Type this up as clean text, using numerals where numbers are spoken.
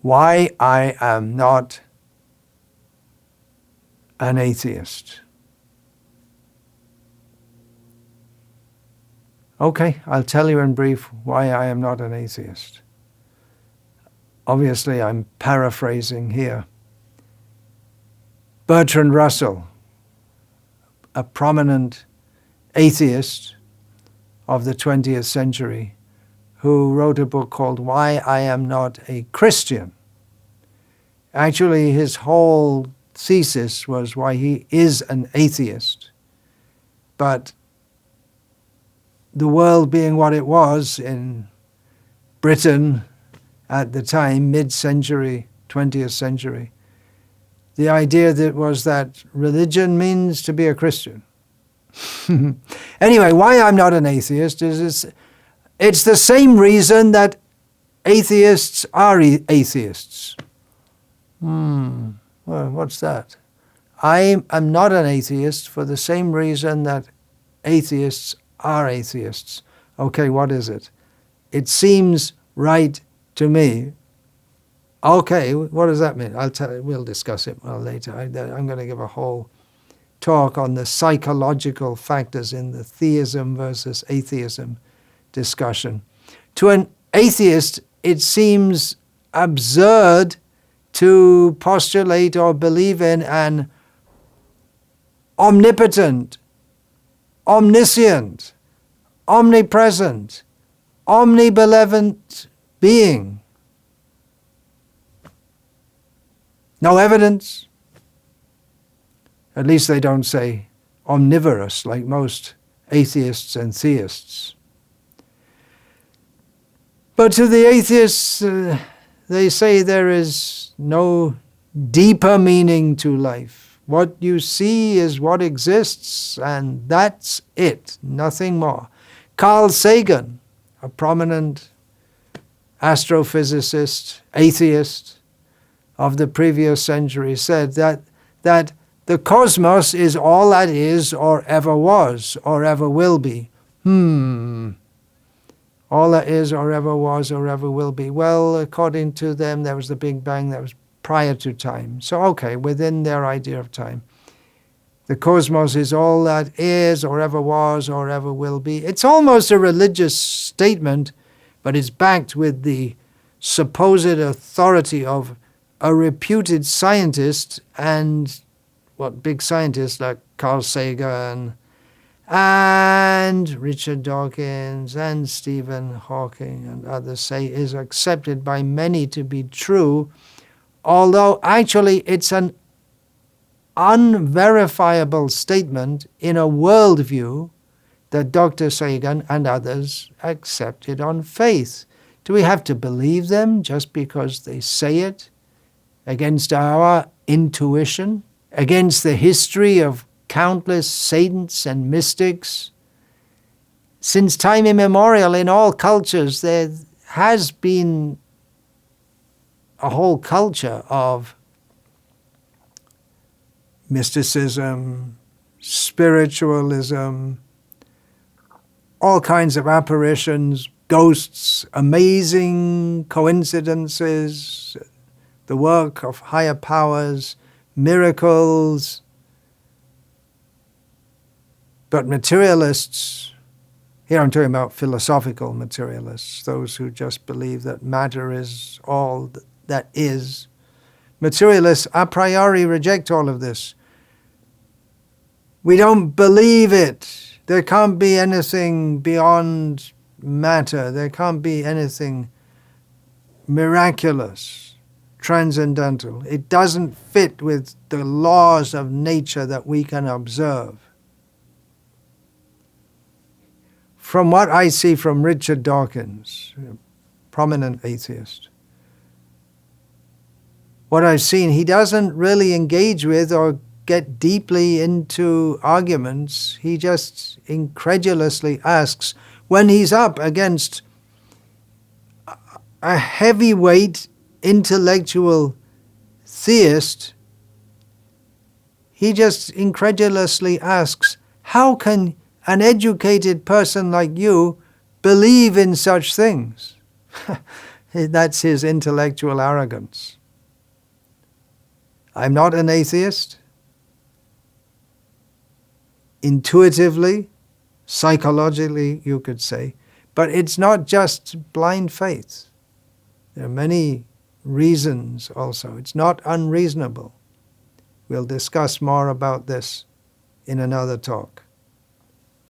why I am not an atheist. Okay, I'll tell you in brief why I am not an atheist. Obviously, I'm paraphrasing here. Bertrand Russell, a prominent atheist of the 20th century, who wrote a book called Why I Am Not a Christian. Actually, his whole thesis was why he is an atheist. But the world being what it was in Britain at the time, mid-century, 20th century, the idea that was that religion means to be a Christian. Anyway, why I'm not an atheist is it's the same reason that atheists are atheists. Well, what's that? I am not an atheist for the same reason that atheists are atheists. Okay, what is it? It seems right to me. Okay, what does that mean? We'll discuss it later. I'm going to give a whole talk on the psychological factors in the theism versus atheism discussion. To an atheist, it seems absurd to postulate or believe in an omnipotent, omniscient, omnipresent, omnibenevolent being. No evidence. At least they don't say omnivorous like most atheists and theists. But to the atheists, they say there is no deeper meaning to life. What you see is what exists, and that's it, nothing more. Carl Sagan, a prominent astrophysicist, atheist of the previous century, said that the cosmos is all that is or ever was or ever will be. All that is or ever was or ever will be. Well, according to them, there was the Big Bang that was prior to time. So, okay, within their idea of time. The cosmos is all that is or ever was or ever will be. It's almost a religious statement, but it's backed with the supposed authority of a reputed scientist and big scientists like Carl Sagan and Richard Dawkins and Stephen Hawking and others say is accepted by many to be true, although actually it's an unverifiable statement in a worldview that Dr. Sagan and others accepted on faith. Do we have to believe them just because they say it? Against our intuition, against the history of countless saints and mystics. Since time immemorial in all cultures, there has been a whole culture of mysticism, spiritualism, all kinds of apparitions, ghosts, amazing coincidences, the work of higher powers, miracles. But materialists, here I'm talking about philosophical materialists, those who just believe that matter is all that is. Materialists a priori reject all of this. We don't believe it. There can't be anything beyond matter. There can't be anything miraculous, transcendental. It doesn't fit with the laws of nature that we can observe. From what I see from Richard Dawkins, a prominent atheist, what I've seen, he doesn't really engage with or get deeply into arguments. He just incredulously asks, when he's up against a heavyweight intellectual theist, he just incredulously asks, how can an educated person like you believe in such things? That's his intellectual arrogance. I'm not an atheist. Intuitively, psychologically, you could say. But it's not just blind faith. There are many reasons also. It's not unreasonable. We'll discuss more about this in another talk.